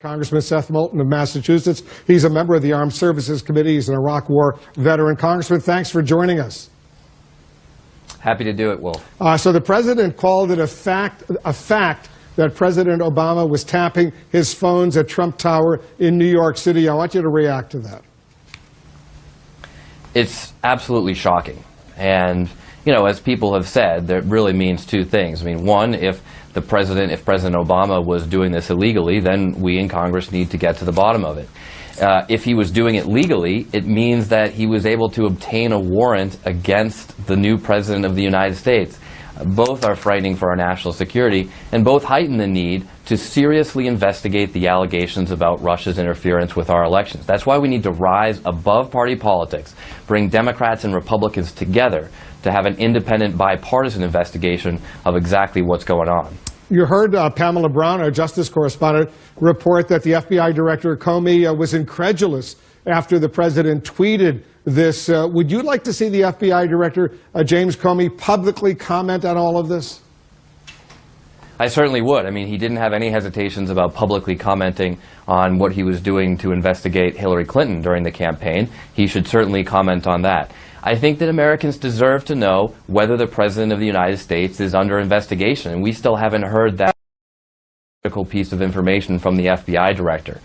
Congressman Seth Moulton of Massachusetts. He's a member of the Armed Services Committee. He's an Iraq War veteran. Congressman, thanks for joining us. Happy to do it, Wolf. So the president called it a fact that President Obama was tapping his phones at Trump Tower in New York City. I want you to react to that. It's absolutely shocking. And, you know, as people have said, that really means two things. I mean, one, if President Obama was doing this illegally, then we in Congress need to get to the bottom of it. If he was doing it legally, it means that he was able to obtain a warrant against the new President of the United States. Both are frightening for our national security, and both heighten the need to seriously investigate the allegations about Russia's interference with our elections. That's why we need to rise above party politics, bring Democrats and Republicans together to have an independent, bipartisan investigation of exactly what's going on. You heard Pamela Brown, our justice correspondent, report that the FBI Director Comey was incredulous after the president tweeted this. Would you like to see the FBI Director, James Comey, publicly comment on all of this? I certainly would. I mean, he didn't have any hesitations about publicly commenting on what he was doing to investigate Hillary Clinton during the campaign. He should certainly comment on that. I think that Americans deserve to know whether the President of the United States is under investigation, and we still haven't heard that critical piece of information from the FBI Director.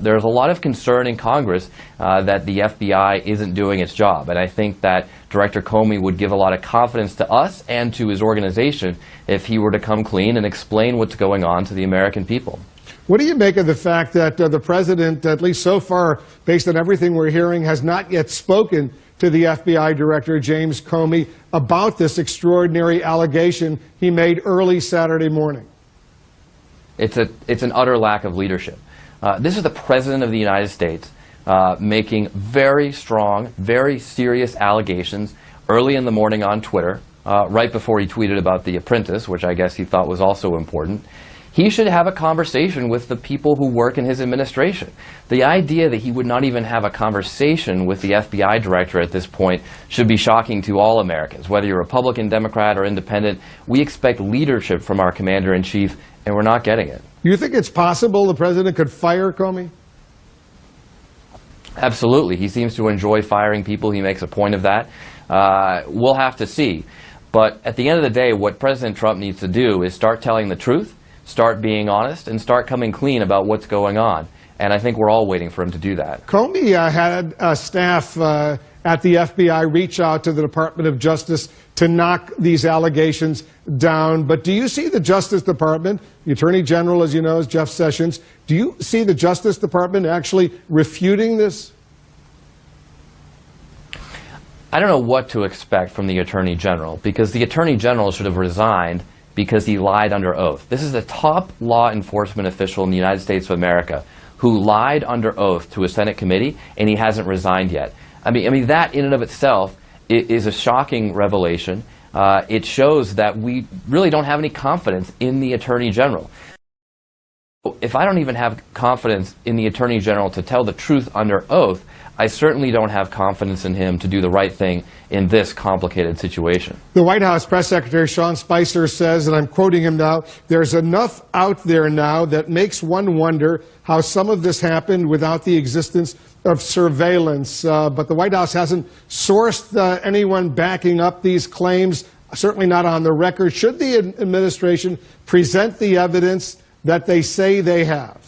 There's a lot of concern in Congress that the FBI isn't doing its job, and I think that Director Comey would give a lot of confidence to us and to his organization if he were to come clean and explain what's going on to the American people. What do you make of the fact that the president, at least so far, based on everything we're hearing, has not yet spoken to the FBI Director, James Comey, about this extraordinary allegation he made early Saturday morning? It's an utter lack of leadership. This is the President of the United States making very strong, very serious allegations early in the morning on Twitter, right before he tweeted about The Apprentice, which I guess he thought was also important. He should have a conversation with the people who work in his administration. The idea that he would not even have a conversation with the FBI Director at this point should be shocking to all Americans. Whether you're Republican, Democrat, or Independent, we expect leadership from our Commander-in-Chief, and we're not getting it. You think it's possible the president could fire Comey? Absolutely. He seems to enjoy firing people. He makes a point of that. We'll have to see. But at the end of the day, what President Trump needs to do is start telling the truth, start being honest, and start coming clean about what's going on. And I think we're all waiting for him to do that. Comey had staff at the FBI reach out to the Department of Justice to knock these allegations down. But do you see the Justice Department, the Attorney General, as you know, is Jeff Sessions, do you see the Justice Department actually refuting this? I don't know what to expect from the Attorney General, because the Attorney General should have resigned because he lied under oath. This is the top law enforcement official in the United States of America who lied under oath to a Senate committee, and he hasn't resigned yet. I mean that in and of itself is a shocking revelation. It shows that we really don't have any confidence in the Attorney General. If I don't even have confidence in the Attorney General to tell the truth under oath, I certainly don't have confidence in him to do the right thing in this complicated situation. The White House Press Secretary Sean Spicer says, and I'm quoting him now, "There's enough out there now that makes one wonder how some of this happened without the existence of surveillance." But the White House hasn't sourced anyone backing up these claims, certainly not on the record. Should the administration present the evidence that they say they have?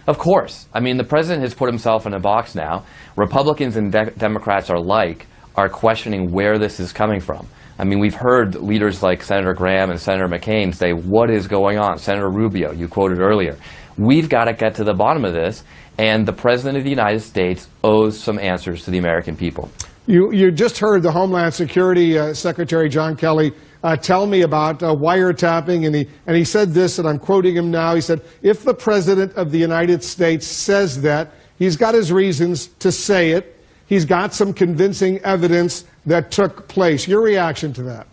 Of course. I mean, the president has put himself in a box now. Republicans and Democrats alike are questioning where this is coming from. I mean, we've heard leaders like Senator Graham and Senator McCain say, what is going on? Senator Rubio, you quoted earlier. We've got to get to the bottom of this, and the President of the United States owes some answers to the American people. You just heard the Homeland Security Secretary John Kelly tell me about wiretapping, and he said this, and I'm quoting him now. He said, if the President of the United States says that, he's got his reasons to say it. He's got some convincing evidence that took place. Your reaction to that?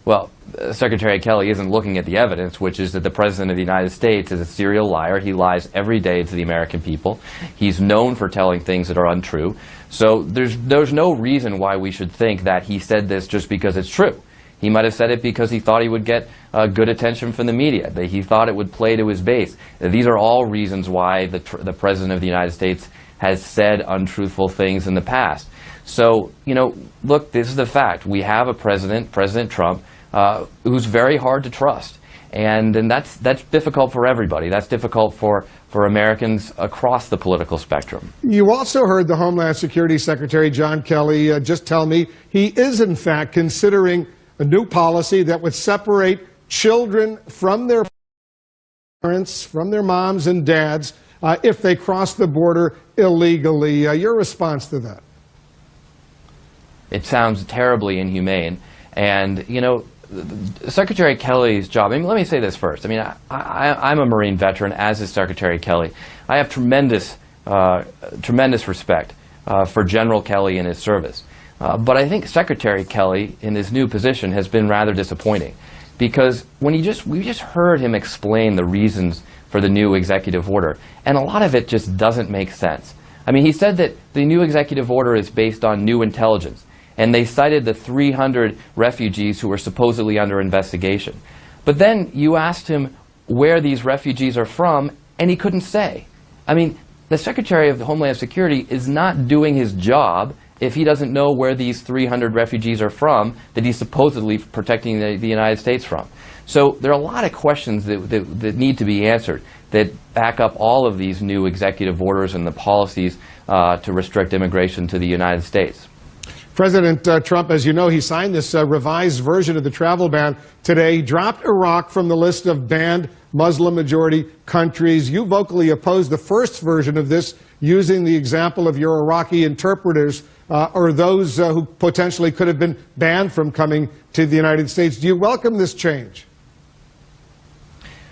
Well, Secretary Kelly isn't looking at the evidence, which is that the President of the United States is a serial liar. He lies every day to the American people. He's known for telling things that are untrue. So there's no reason why we should think that he said this just because it's true. He might have said it because he thought he would get good attention from the media, that he thought it would play to his base. These are all reasons why the President of the United States has said untruthful things in the past. So, look, this is the fact. We have a president, President Trump, who's very hard to trust. And that's difficult for everybody. That's difficult for Americans across the political spectrum. You also heard the Homeland Security Secretary, John Kelly, just tell me he is, in fact, considering a new policy that would separate children from their parents, from their moms and dads, if they cross the border illegally. Your response to that? It sounds terribly inhumane. And, Secretary Kelly's job, let me say this first. I'm a Marine veteran, as is Secretary Kelly. I have tremendous respect for General Kelly and his service. But I think Secretary Kelly, in his new position, has been rather disappointing. Because we just heard him explain the reasons for the new executive order, and a lot of it just doesn't make sense. He said that the new executive order is based on new intelligence. And they cited the 300 refugees who were supposedly under investigation. But then you asked him where these refugees are from, and he couldn't say. The Secretary of Homeland Security is not doing his job if he doesn't know where these 300 refugees are from that he's supposedly protecting the United States from. So there are a lot of questions that need to be answered that back up all of these new executive orders and the policies to restrict immigration to the United States. President Trump, as you know, he signed this revised version of the travel ban today. He dropped Iraq from the list of banned Muslim-majority countries. You vocally opposed the first version of this, using the example of your Iraqi interpreters or those who potentially could have been banned from coming to the United States. Do you welcome this change?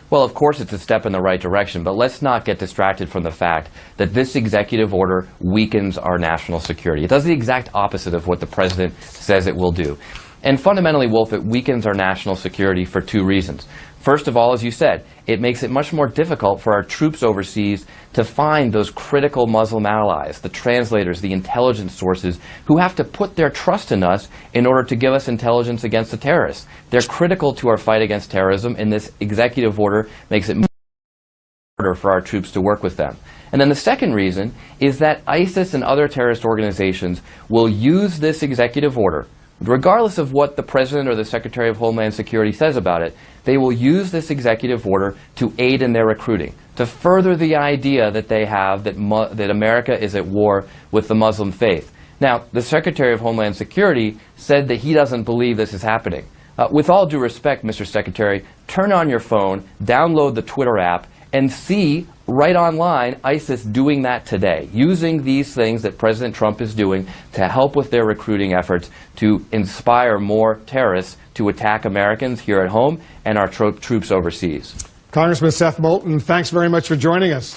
Well, of course it's a step in the right direction, but let's not get distracted from the fact that this executive order weakens our national security. It does the exact opposite of what the president says it will do. And fundamentally, Wolf, it weakens our national security for two reasons. First of all, as you said, it makes it much more difficult for our troops overseas to find those critical Muslim allies, the translators, the intelligence sources, who have to put their trust in us in order to give us intelligence against the terrorists. They're critical to our fight against terrorism, and this executive order makes it harder for our troops to work with them. And then the second reason is that ISIS and other terrorist organizations will use this executive order, regardless of what the President or the Secretary of Homeland Security says about it. They will use this executive order to aid in their recruiting, to further the idea that they have that America is at war with the Muslim faith. Now, the Secretary of Homeland Security said that he doesn't believe this is happening. With all due respect, Mr. Secretary, turn on your phone, download the Twitter app, and see right online ISIS doing that today, using these things that President Trump is doing to help with their recruiting efforts to inspire more terrorists to attack Americans here at home and our troops overseas. Congressman Seth Moulton, thanks very much for joining us.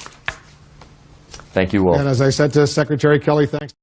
Thank you, Wolf. And as I said to Secretary Kelly, thanks.